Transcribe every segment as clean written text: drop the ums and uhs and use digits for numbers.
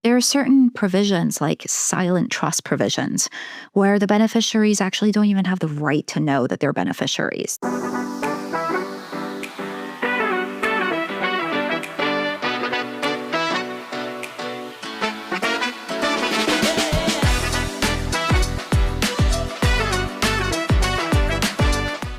There are certain provisions like silent trust provisions where the beneficiaries actually don't even have the right to know that they're beneficiaries.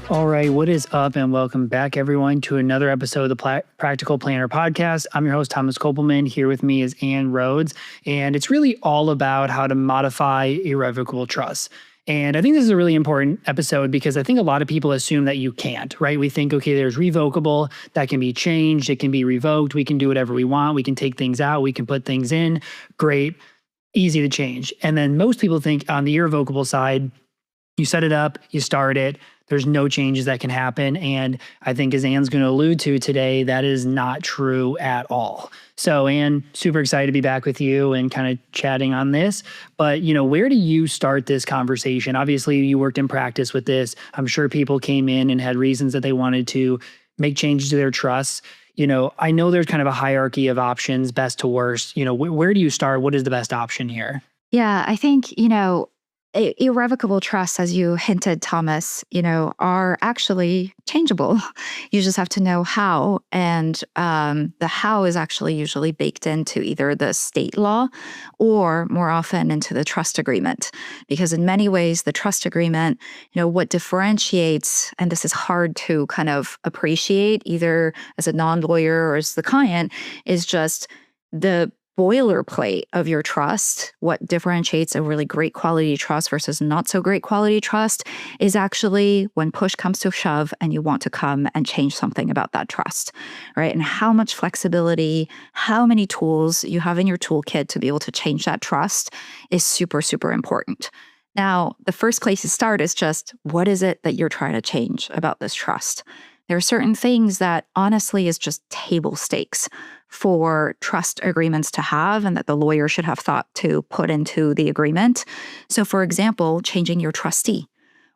All right, what is up, and welcome back, everyone, to another episode of the Practical Planner Podcast. I'm your host, Thomas Kopelman. Here with me is Rhodes, and it's really all about how to modify irrevocable trust. And I think this is a really important episode because I think a lot of people assume that you can't, right? We think, okay, there's revocable, that can be changed, it can be revoked, we can do whatever we want, we can take things out, we can put things in, great, easy to change. And then most people think on the irrevocable side, you set it up, you start it, there's no changes that can happen. And I think as Anne's going to allude to today, that is not true at all. So Anne, super excited to be back with you and kind of chatting on this. But, where do you start this conversation? Obviously, you worked in practice with this. I'm sure people came in and had reasons that they wanted to make changes to their trusts. I know there's kind of a hierarchy of options, best to worst. Where do you start? What is the best option here? Yeah, I think, irrevocable trusts, as you hinted, Thomas, are actually changeable. You just have to know how. And the how is actually usually baked into either the state law or more often into the trust agreement. Because in many ways, the trust agreement, what differentiates, and this is hard to kind of appreciate either as a non-lawyer or as the client, is just the boilerplate of your trust. What differentiates a really great quality trust versus not so great quality trust is actually when push comes to shove and you want to come and change something about that trust, right? And how much flexibility, how many tools you have in your toolkit to be able to change that trust is super, super important. Now, the first place to start is just, what is it that you're trying to change about this trust? There are certain things that honestly is just table stakes for trust agreements to have and that the lawyer should have thought to put into the agreement. So for example, changing your trustee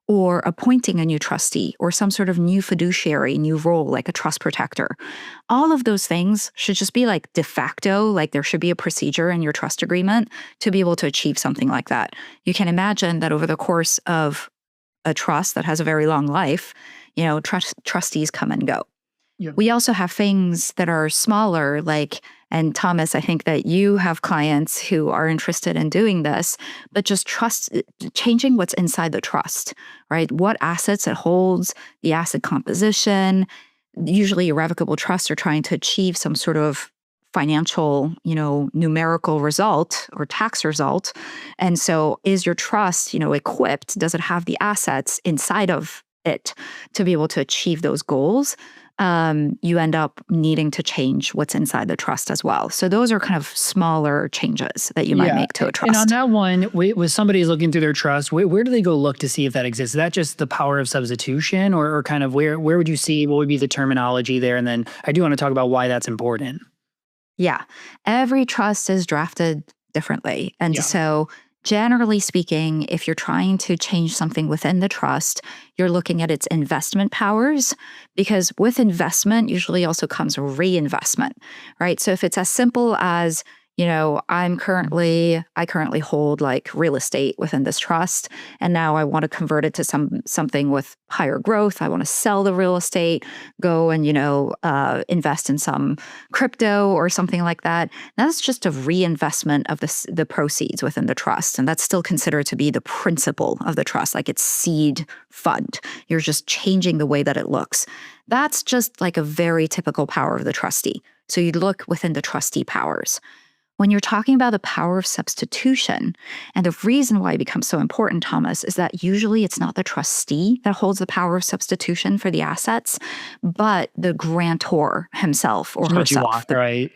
or appointing a new trustee or some sort of new fiduciary, new role like a trust protector. All of those things should just be like de facto, like there should be a procedure in your trust agreement to be able to achieve something like that. You can imagine that over the course of a trust that has a very long life, trustees come and go. Yeah. We also have things that are smaller, and Thomas, I think that you have clients who are interested in doing this, but just changing what's inside the trust, right? What assets it holds, the asset composition. Usually irrevocable trusts are trying to achieve some sort of financial, numerical result or tax result. And so is your trust, equipped? Does it have the assets inside of it to be able to achieve those goals? You end up needing to change what's inside the trust as well. So those are kind of smaller changes that you might make to a trust. And on that one, when somebody is looking through their trust, where do they go look to see if that exists? Is that just the power of substitution or kind of where would you see, what would be the terminology there? And then I do want to talk about why that's important. Yeah. Every trust is drafted differently. And so generally speaking, if you're trying to change something within the trust, you're looking at its investment powers, because with investment usually also comes reinvestment, right? So if it's as simple as, I currently hold like real estate within this trust, and now I want to convert it to something with higher growth. I want to sell the real estate, go and, invest in some crypto or something like that. That's just a reinvestment of the proceeds within the trust. And that's still considered to be the principle of the trust, like it's seed fund. You're just changing the way that it looks. That's just like a very typical power of the trustee. So you'd look within the trustee powers. When you're talking about the power of substitution, and the reason why it becomes so important, Thomas, is that usually it's not the trustee that holds the power of substitution for the assets, but the grantor himself or herself. What you want, right?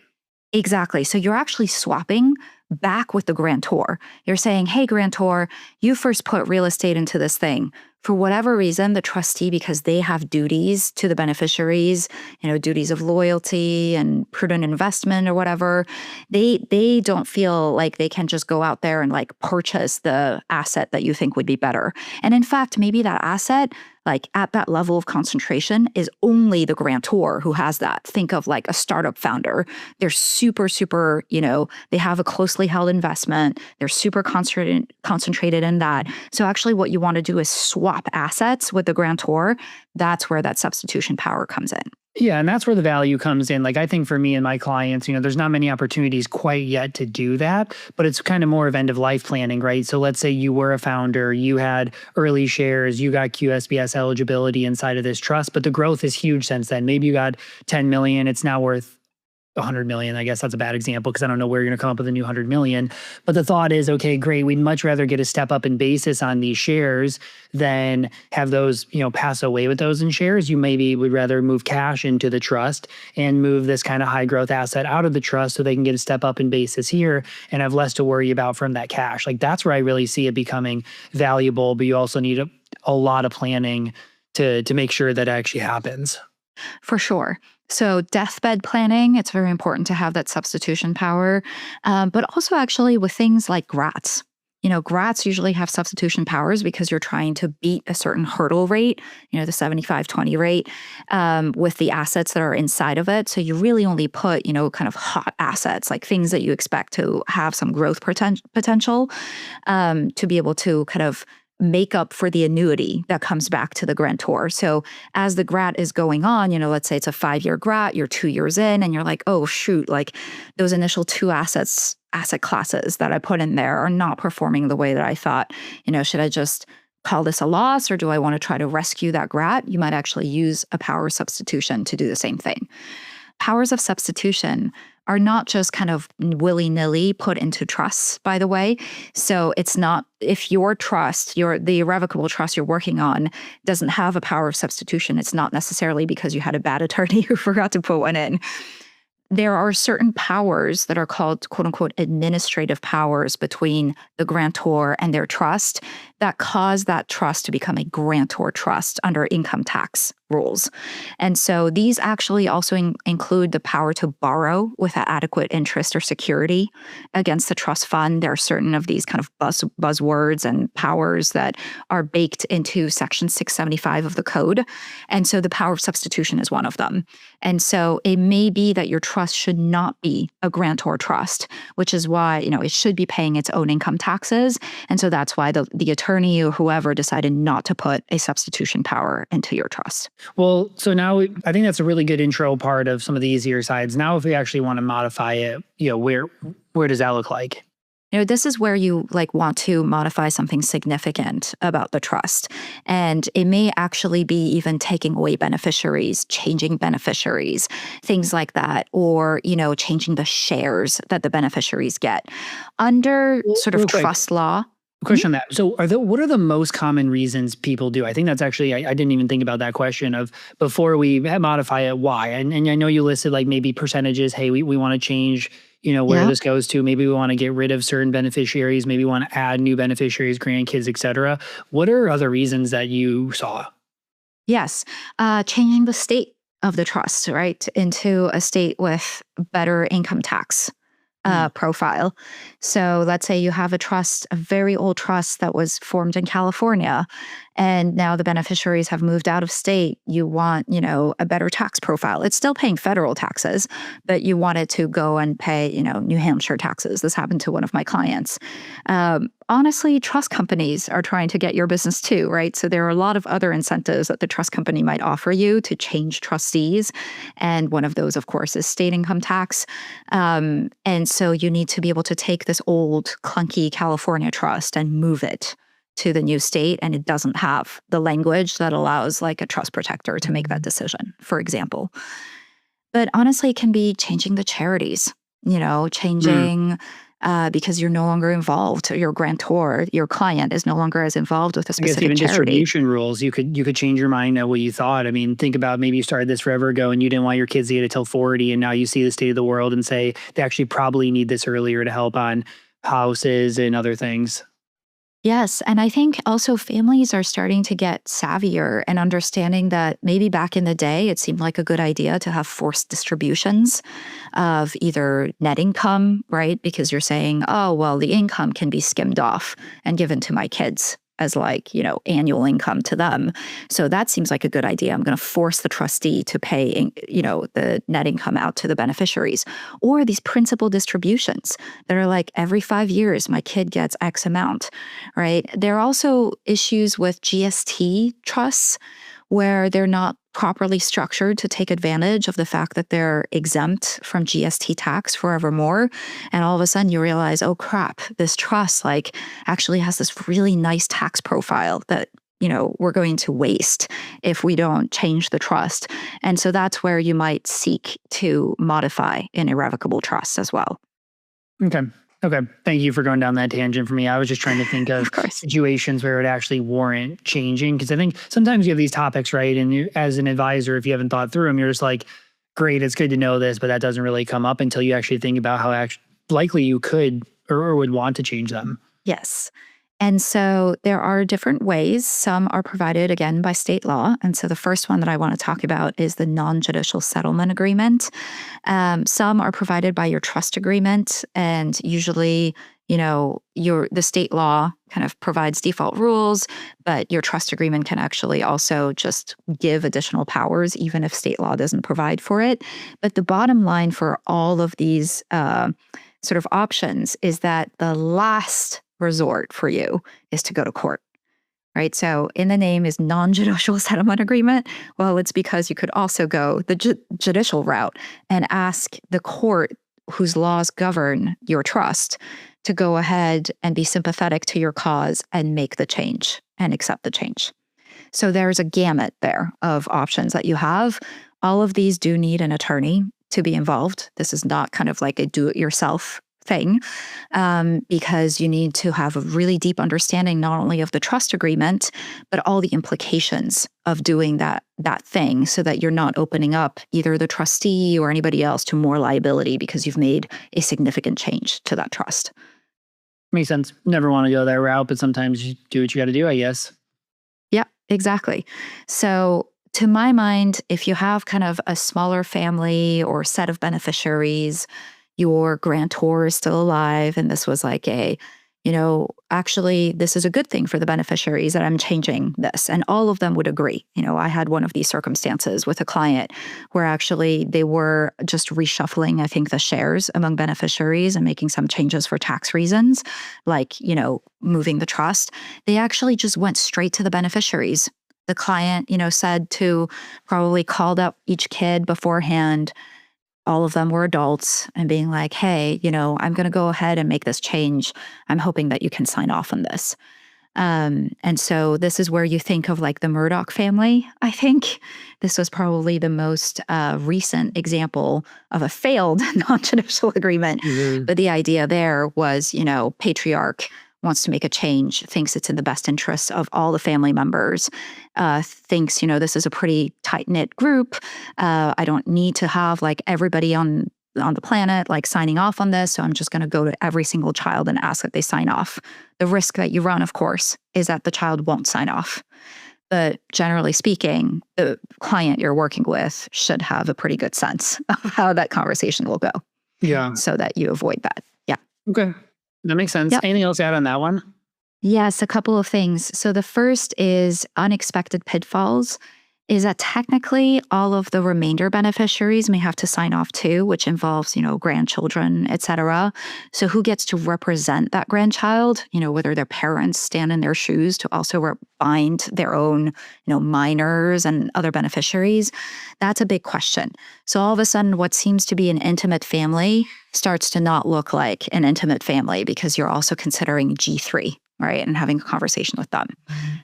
Exactly. So you're actually swapping back with the grantor. You're saying, hey, grantor, you first put real estate into this thing for whatever reason, the trustee, because they have duties to the beneficiaries, duties of loyalty and prudent investment or whatever, they don't feel like they can just go out there and like purchase the asset that you think would be better. And in fact, maybe that asset, like at that level of concentration, is only the grantor who has that. Think of like a startup founder. They're super, super, they have a closely held investment. They're super concentrated in that. So actually what you want to do is swap assets with the grantor. That's where that substitution power comes in. Yeah, and that's where the value comes in. Like I think for me and my clients, there's not many opportunities quite yet to do that, but it's kind of more of end of life planning, right? So let's say you were a founder, you had early shares, you got QSBS eligibility inside of this trust, but the growth is huge since then. Maybe you got 10 million, it's now worth 100 million. I guess that's a bad example because I don't know where you're going to come up with a new 100 million. But the thought is, okay, great. We'd much rather get a step up in basis on these shares than have those, pass away with those in shares. You maybe would rather move cash into the trust and move this kind of high growth asset out of the trust so they can get a step up in basis here and have less to worry about from that cash. Like that's where I really see it becoming valuable, but you also need a lot of planning to make sure that actually happens. For sure. So deathbed planning, it's very important to have that substitution power, but also actually with things like grats. Grats usually have substitution powers because you're trying to beat a certain hurdle rate, the 75-20 rate, with the assets that are inside of it. So you really only put, kind of hot assets, like things that you expect to have some growth potential, to be able to kind of make up for the annuity that comes back to the grantor. So as the grat is going on, let's say it's a 5-year grat, you're 2 years in and you're like, oh shoot, like those initial two asset classes that I put in there are not performing the way that I thought. Should I just call this a loss or do I want to try to rescue that grat? You might actually use a power substitution to do the same thing. Powers of substitution are not just kind of willy-nilly put into trusts, by the way. So it's not, if your trust, the irrevocable trust you're working on doesn't have a power of substitution, it's not necessarily because you had a bad attorney who forgot to put one in. There are certain powers that are called, quote unquote, administrative powers between the grantor and their trust that cause that trust to become a grantor trust under income tax rules. And so these actually also include the power to borrow with adequate interest or security against the trust fund. There are certain of these kind of buzzwords and powers that are baked into Section 675 of the code. And so the power of substitution is one of them. And so it may be that your trust should not be a grantor trust, which is why, it should be paying its own income taxes. And so that's why the attorney or whoever decided not to put a substitution power into your trust. Well, so now I think that's a really good intro part of some of the easier sides. Now, if we actually want to modify it, where does that look like? This is where you want to modify something significant about the trust. And it may actually be even taking away beneficiaries, changing beneficiaries, things like that, or, changing the shares that the beneficiaries get. Under sort of trust law. Question on that. So what are the most common reasons people do? I think that's actually, I didn't even think about that question of before we modify it, why? And I know you listed like maybe percentages. Hey, we want to change, where this goes to. Maybe we want to get rid of certain beneficiaries. Maybe we want to add new beneficiaries, grandkids, et cetera. What are other reasons that you saw? Yes. Changing the state of the trust, right, into a state with better income tax profile. So let's say you have a trust, a very old trust that was formed in California, and now the beneficiaries have moved out of state. You want, a better tax profile. It's still paying federal taxes, but you want it to go and pay, New Hampshire taxes. This happened to one of my clients. Honestly, trust companies are trying to get your business too, right? So there are a lot of other incentives that the trust company might offer you to change trustees. And one of those, of course, is state income tax. And so you need to be able to take this old, clunky California trust and move it to the new state. And it doesn't have the language that allows like a trust protector to make that decision, for example. But honestly, it can be changing the charities, changing because you're no longer involved. Your grantor, your client, is no longer as involved with a specific even charity. Distribution rules, you could change your mind at what you thought. I mean, think about maybe you started this forever ago and you didn't want your kids to get it till 40, and now you see the state of the world and say they actually probably need this earlier to help on houses and other things. Yes. And I think also families are starting to get savvier and understanding that maybe back in the day, it seemed like a good idea to have forced distributions of either net income, right? Because you're saying, oh, well, the income can be skimmed off and given to my kids as like, annual income to them. So that seems like a good idea. I'm going to force the trustee to pay, the net income out to the beneficiaries. Or these principal distributions that are like every 5 years, my kid gets X amount, right? There are also issues with GST trusts where they're not properly structured to take advantage of the fact that they're exempt from GST tax forevermore. And all of a sudden you realize, oh crap, this trust actually has this really nice tax profile that we're going to waste if we don't change the trust. And so that's where you might seek to modify an irrevocable trust as well. Okay. Thank you for going down that tangent for me. I was just trying to think of situations where it would actually warrant changing. Because I think sometimes you have these topics, right? And you, as an advisor, if you haven't thought through them, you're just like, great, it's good to know this, but that doesn't really come up until you actually think about how likely you could or would want to change them. Yes. And so there are different ways. Some are provided, again, by state law. And so the first one that I want to talk about is the non-judicial settlement agreement. Some are provided by your trust agreement. And usually, the state law kind of provides default rules, but your trust agreement can actually also just give additional powers, even if state law doesn't provide for it. But the bottom line for all of these sort of options is that the last resort for you is to go to court, right? So in the name is non-judicial settlement agreement. Well, it's because you could also go the judicial route and ask the court whose laws govern your trust to go ahead and be sympathetic to your cause and make the change and accept the change. So there's a gamut there of options that you have. All of these do need an attorney to be involved. This is not kind of like a do-it-yourself thing, because you need to have a really deep understanding not only of the trust agreement, but all the implications of doing that thing so that you're not opening up either the trustee or anybody else to more liability because you've made a significant change to that trust. Makes sense. Never want to go that route, but sometimes you do what you got to do, I guess. Yeah, exactly. So to my mind, if you have kind of a smaller family or set of beneficiaries, your grantor is still alive, and this was like actually, this is a good thing for the beneficiaries that I'm changing this. And all of them would agree. I had one of these circumstances with a client where actually they were just reshuffling, I think, the shares among beneficiaries and making some changes for tax reasons, like, moving the trust. They actually just went straight to the beneficiaries. The client, said to probably called up each kid beforehand. All of them were adults and being like, hey, I'm going to go ahead and make this change. I'm hoping that you can sign off on this. And so this is where you think of like the Murdoch family. I think this was probably the most recent example of a failed non-judicial agreement. Mm-hmm. But the idea there was, patriarch wants to make a change, thinks it's in the best interests of all the family members, thinks, this is a pretty tight-knit group. I don't need to have like everybody on the planet like signing off on this. So I'm just going to go to every single child and ask that they sign off. The risk that you run, of course, is that the child won't sign off. But generally speaking, the client you're working with should have a pretty good sense of how that conversation will go. Yeah. So that you avoid that. Yeah. Okay. That makes sense. Yep. Anything else to add on that one? Yes, a couple of things. So the first is unexpected pitfalls, is that technically all of the remainder beneficiaries may have to sign off too, which involves, grandchildren, et cetera. So who gets to represent that grandchild, whether their parents stand in their shoes to also bind their own, minors and other beneficiaries? That's a big question. So all of a sudden, what seems to be an intimate family starts to not look like an intimate family because you're also considering G3. Right, and having a conversation with them,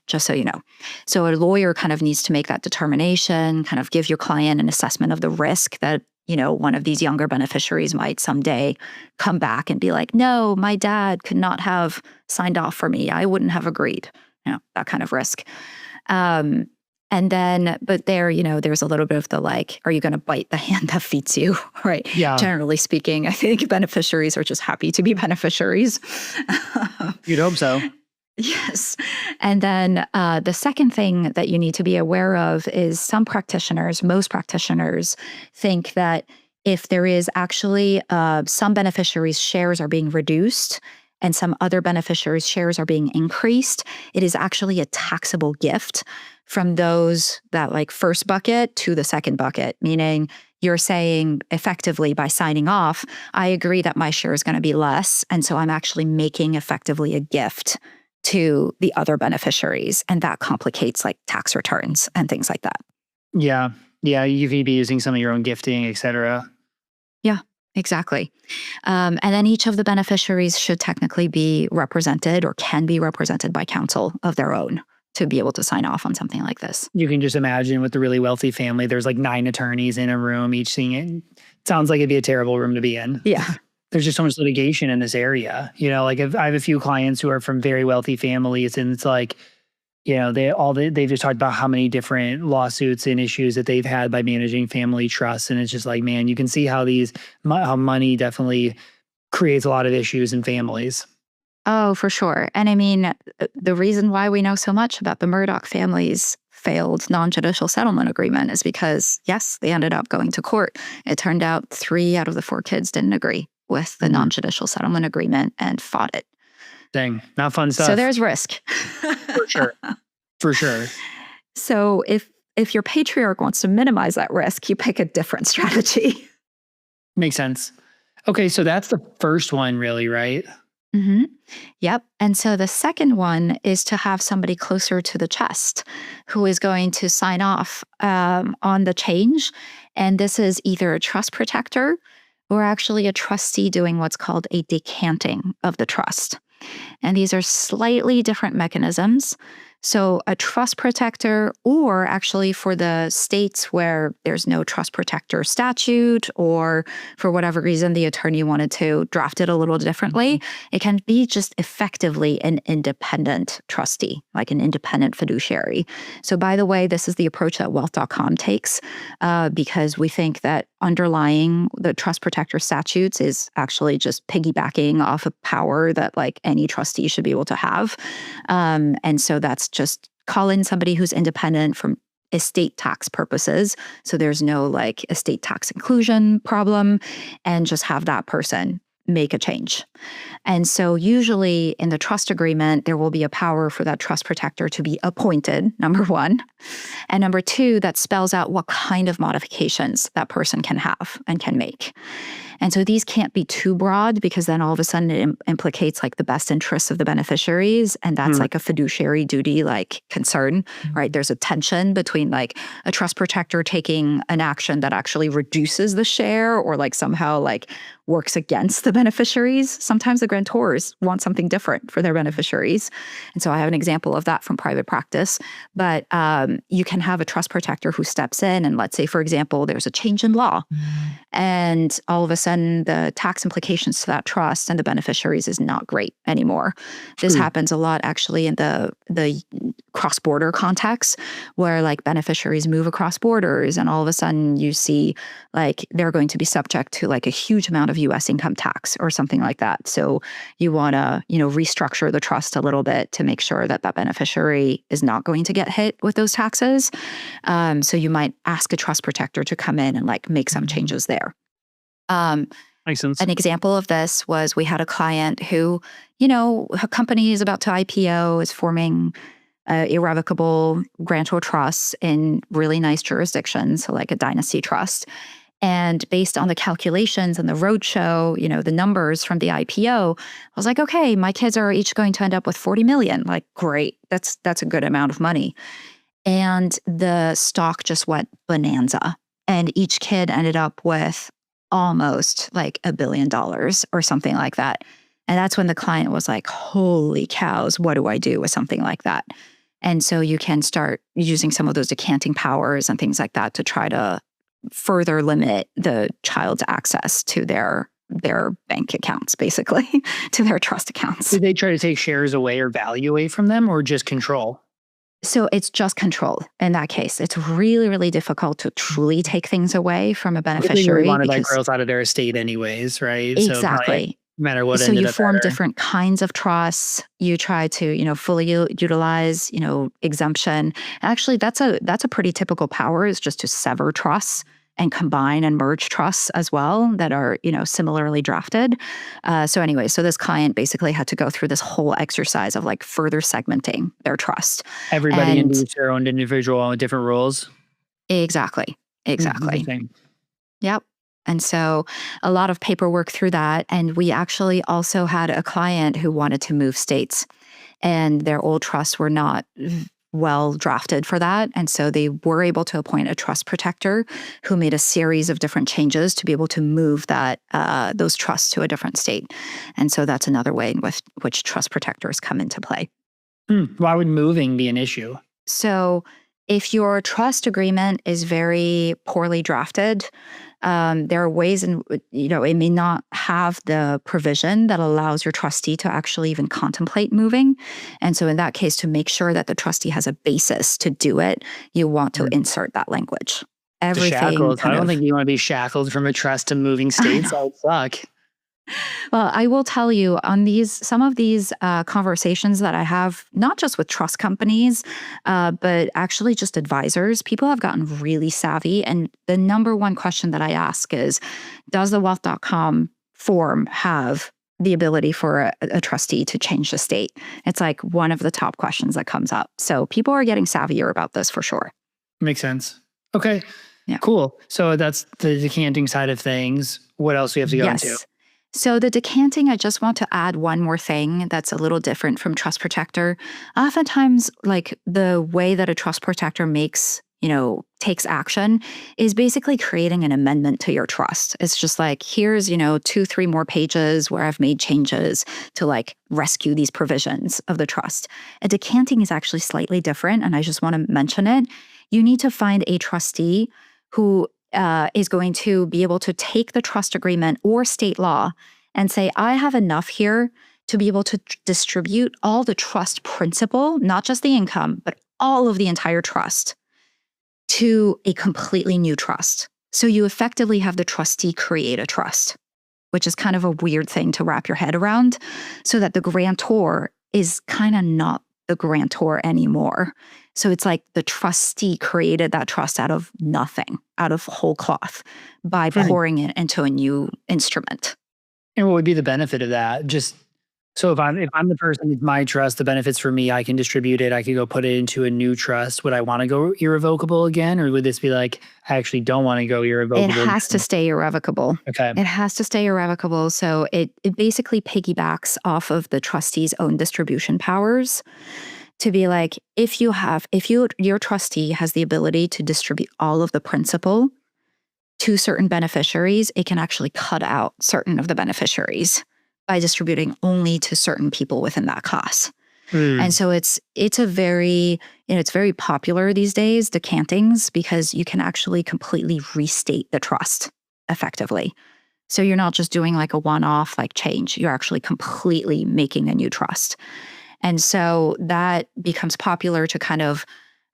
just so you know. So a lawyer kind of needs to make that determination, kind of give your client an assessment of the risk that, one of these younger beneficiaries might someday come back and be like, no, my dad could not have signed off for me. I wouldn't have agreed, that kind of risk. And then, but there, there's a little bit of the like, are you going to bite the hand that feeds you, right? Yeah. Generally speaking, I think beneficiaries are just happy to be beneficiaries. You'd hope so. Yes. And then the second thing that you need to be aware of is some practitioners, most practitioners, think that if there is actually some beneficiaries' shares are being reduced and some other beneficiaries' shares are being increased, it is actually a taxable gift from those that like first bucket to the second bucket, meaning you're saying effectively by signing off, I agree that my share is going to be less. And so I'm actually making effectively a gift to the other beneficiaries. And that complicates like tax returns and things like that. Yeah. Yeah. You could be using some of your own gifting, et cetera. Yeah, exactly. And then each of the beneficiaries should technically be represented or can be represented by counsel of their own to be able to sign off on something like this. You can just imagine with the really wealthy family, there's like 9 attorneys in a room, each seeing it. Sounds like it'd be a terrible room to be in. Yeah. There's just so much litigation in this area. Like if I have a few clients who are from very wealthy families, and it's like, they've just talked about how many different lawsuits and issues that they've had by managing family trusts. And it's just like, man, you can see how how money definitely creates a lot of issues in families. Oh, for sure. And I mean, the reason why we know so much about the Murdoch family's failed non-judicial settlement agreement is because, yes, they ended up going to court. It turned out 3 out of the 4 kids didn't agree with the non-judicial settlement agreement and fought it. Dang, not fun stuff. So there's risk. For sure. For sure. So if your patriarch wants to minimize that risk, you pick a different strategy. Makes sense. Okay, so that's the first one really, right? Mm-hmm. Yep. And so the second one is to have somebody closer to the chest who is going to sign off on the change. And this is either a trust protector or actually a trustee doing what's called a decanting of the trust. And these are slightly different mechanisms. So a trust protector, or actually for the states where there's no trust protector statute, or for whatever reason the attorney wanted to draft it a little differently, it can be just effectively an independent trustee, like an independent fiduciary. So by the way, this is the approach that wealth.com takes because we think that underlying the trust protector statutes is actually just piggybacking off a power that like any trustee should be able to have. And so that's just call in somebody who's independent from estate tax purposes. So there's no like estate tax inclusion problem, and just have that person make a change. And so usually in the trust agreement, there will be a power for that trust protector to be appointed, number one. And number two, that spells out what kind of modifications that person can have and can make. And so these can't be too broad because then all of a sudden it implicates like the best interests of the beneficiaries. And that's like a fiduciary duty, like concern, right? There's a tension between like a trust protector taking an action that actually reduces the share or like somehow like works against the beneficiaries. Sometimes the grantors want something different for their beneficiaries. And so I have an example of that from private practice. But you can have a trust protector who steps in and let's say, for example, there's a change in law. And all of a sudden, the tax implications to that trust and the beneficiaries is not great anymore. This happens a lot actually in the cross-border context where like beneficiaries move across borders and all of a sudden you see like they're going to be subject to like a huge amount of US income tax or something like that. So you want to, restructure the trust a little bit to make sure that that beneficiary is not going to get hit with those taxes. So you might ask a trust protector to come in and like make some changes there. Makes sense. An example of this was we had a client who, her company is about to IPO, is forming irrevocable grantor trusts in really nice jurisdictions, so like a dynasty trust. And based on the calculations and the roadshow, the numbers from the IPO, I was like, okay, my kids are each going to end up with 40 million. Like, great, that's a good amount of money. And the stock just went bonanza. And each kid ended up with almost like $1 billion or something like that. And that's when the client was like, holy cows, what do I do with something like that? And so you can start using some of those decanting powers and things like that to try to further limit the child's access to their bank accounts, basically, to their trust accounts. Did they try to take shares away or value away from them or just control? So it's just control in that case. It's really, really difficult to truly take things away from a beneficiary. They want to buy girls out of their estate anyways, right? Exactly. no matter what So ended you up form better. different kinds of trusts. You try to, fully utilize, exemption. Actually, that's a pretty typical power, is just to sever trusts and combine and merge trusts as well that are, similarly drafted. So anyway, so this client basically had to go through this whole exercise of like further segmenting their trust. Everybody And into their own individual with different roles. exactly, exactly. Interesting. Yep. And so a lot of paperwork through that. And we actually also had a client who wanted to move states, and their old trusts were not well drafted for that. And so they were able to appoint a trust protector who made a series of different changes to be able to move those trusts to a different state. And so that's another way in which trust protectors come into play. Why would moving be an issue? So if your trust agreement is very poorly drafted, there are ways in, it may not have the provision that allows your trustee to actually even contemplate moving. And so in that case, to make sure that the trustee has a basis to do it, you want to insert that language. The Everything shackles. I kind don't of, think you want to be shackled from a trust to moving I states. That know. would suck. Well, I will tell you on some of these conversations that I have, not just with trust companies, but actually just advisors, people have gotten really savvy. And the number one question that I ask is, does the wealth.com form have the ability for a trustee to change the state? It's like one of the top questions that comes up. So people are getting savvier about this for sure. Makes sense. Okay. Yeah. Cool. So that's the decanting side of things. What else do we have to go into? Yes. So the decanting, I just want to add one more thing that's a little different from trust protector. Oftentimes, like the way that a trust protector takes action is basically creating an amendment to your trust. It's just like, here's, 2-3 more pages where I've made changes to like rescue these provisions of the trust. A decanting is actually slightly different, and I just want to mention it. You need to find a trustee who is going to be able to take the trust agreement or state law and say, I have enough here to be able to distribute all the trust principal, not just the income, but all of the entire trust to a completely new trust. So you effectively have the trustee create a trust, which is kind of a weird thing to wrap your head around, so that the grantor is kind of not the grantor anymore. So it's like the trustee created that trust out of nothing, out of whole cloth, by pouring it into a new instrument. And what would be the benefit of that? Just so if I'm the person with my trust, the benefits for me, I can distribute it. I could go put it into a new trust. Would I want to go irrevocable again? Or would this be like, I actually don't want to go irrevocable? It has to stay irrevocable. Okay. It has to stay irrevocable. So it basically piggybacks off of the trustee's own distribution powers, to be like, if your trustee has the ability to distribute all of the principal to certain beneficiaries, it can actually cut out certain of the beneficiaries by distributing only to certain people within that class. And so it's a very, it's very popular these days, decantings, because you can actually completely restate the trust effectively. So you're not just doing like a one-off like change, you're actually completely making a new trust. And so that becomes popular to kind of,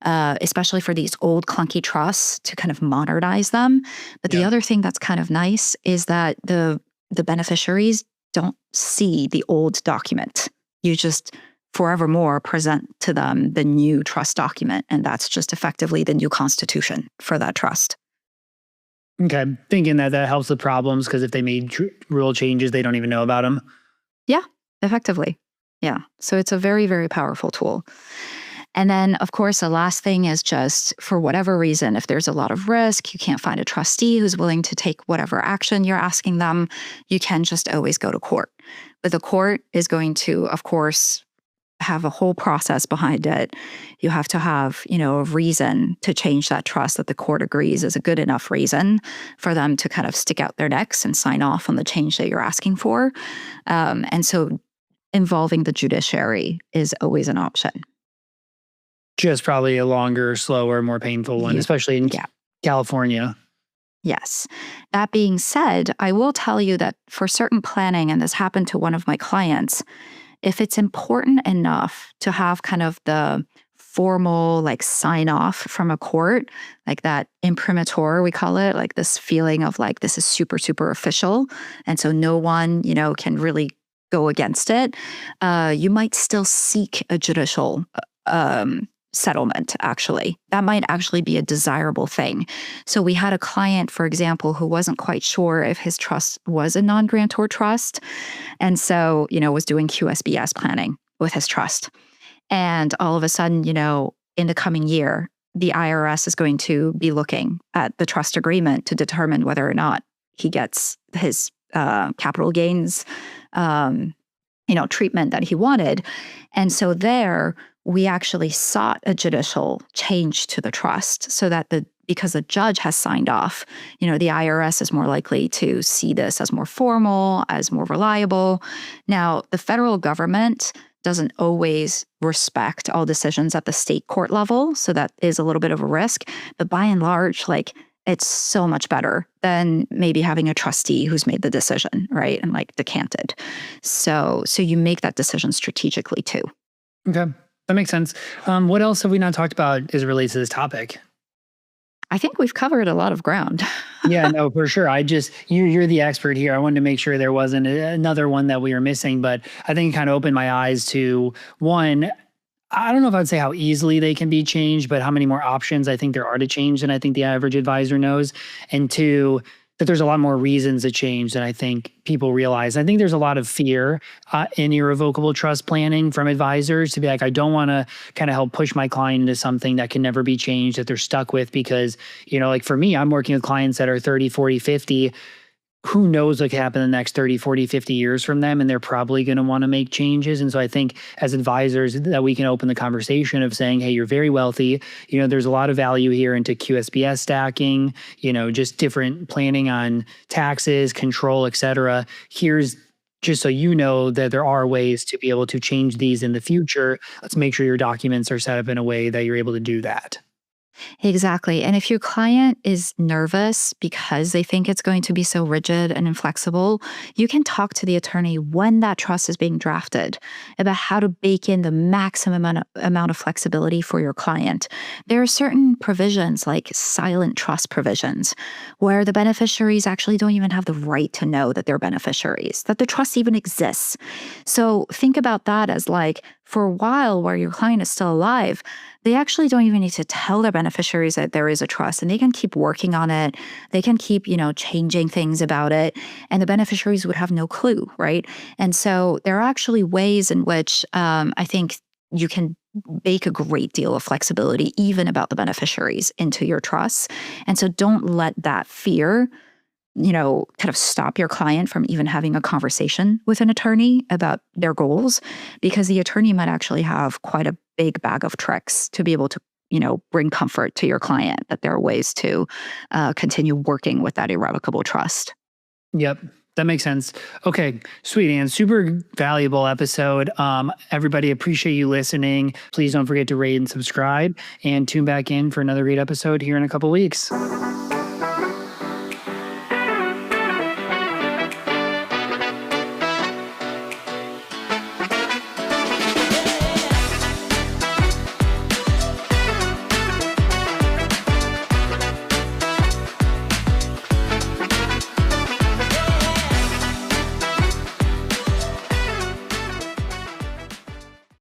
especially for these old clunky trusts, to kind of modernize them. But the other thing that's kind of nice is that the beneficiaries don't see the old document. You just forevermore present to them the new trust document, and that's just effectively the new constitution for that trust. Okay. Thinking that helps with problems, because if they made rule changes, they don't even know about them. Yeah, effectively. Yeah. So it's a very, very powerful tool. And then, of course, the last thing is just, for whatever reason, if there's a lot of risk, you can't find a trustee who's willing to take whatever action you're asking them, you can just always go to court. But the court is going to, of course, have a whole process behind it. You have to have, a reason to change that trust that the court agrees is a good enough reason for them to kind of stick out their necks and sign off on the change that you're asking for. And so involving the judiciary is always an option. Just probably a longer, slower, more painful one, especially in California. Yes. That being said, I will tell you that for certain planning, and this happened to one of my clients, if it's important enough to have kind of the formal like sign off from a court, like that imprimatur, we call it, like this feeling of like this is super, super official. And so no one, can really go against it. You might still seek a judicial settlement, actually. That might actually be a desirable thing. So we had a client, for example, who wasn't quite sure if his trust was a non-grantor trust. And so, was doing QSBS planning with his trust. And all of a sudden, in the coming year, the IRS is going to be looking at the trust agreement to determine whether or not he gets his capital gains, treatment that he wanted. And so there, we actually sought a judicial change to the trust so that because the judge has signed off, the IRS is more likely to see this as more formal, as more reliable. Now, the federal government doesn't always respect all decisions at the state court level, so that is a little bit of a risk. But by and large, it's so much better than maybe having a trustee who's made the decision, right? And decanted. So you make that decision strategically too. Okay, that makes sense. What else have we not talked about as it relates to this topic? I think we've covered a lot of ground. Yeah, no, for sure. You're the expert here. I wanted to make sure there wasn't another one that we were missing, but I think it kind of opened my eyes to one. I don't know if I'd say how easily they can be changed, but how many more options I think there are to change than I think the average advisor knows. And two, that there's a lot more reasons to change than I think people realize. I think there's a lot of fear in irrevocable trust planning from advisors to be like, I don't want to kind of help push my client into something that can never be changed, that they're stuck with because, for me, I'm working with clients that are 30, 40, 50. Who knows what could happen in the next 30, 40, 50 years from them, and they're probably going to want to make changes. And so I think as advisors that we can open the conversation of saying, hey, you're very wealthy. There's a lot of value here into QSBS stacking, just different planning on taxes, control, et cetera. Here's just so you know that there are ways to be able to change these in the future. Let's make sure your documents are set up in a way that you're able to do that. Exactly. And if your client is nervous because they think it's going to be so rigid and inflexible, you can talk to the attorney when that trust is being drafted about how to bake in the maximum amount of flexibility for your client. There are certain provisions like silent trust provisions where the beneficiaries actually don't even have the right to know that they're beneficiaries, that the trust even exists. So think about that as for a while where your client is still alive, they actually don't even need to tell their beneficiaries that there is a trust, and they can keep working on it. They can keep, changing things about it, and the beneficiaries would have no clue, right? And so there are actually ways in which I think you can bake a great deal of flexibility, even about the beneficiaries, into your trusts. And so don't let that fear kind of stop your client from even having a conversation with an attorney about their goals, because the attorney might actually have quite a big bag of tricks to be able to, bring comfort to your client that there are ways to continue working with that irrevocable trust. Yep. That makes sense. Okay, sweet, Anne. Super valuable episode. Everybody, appreciate you listening. Please don't forget to rate and subscribe, and tune back in for another great episode here in a couple weeks.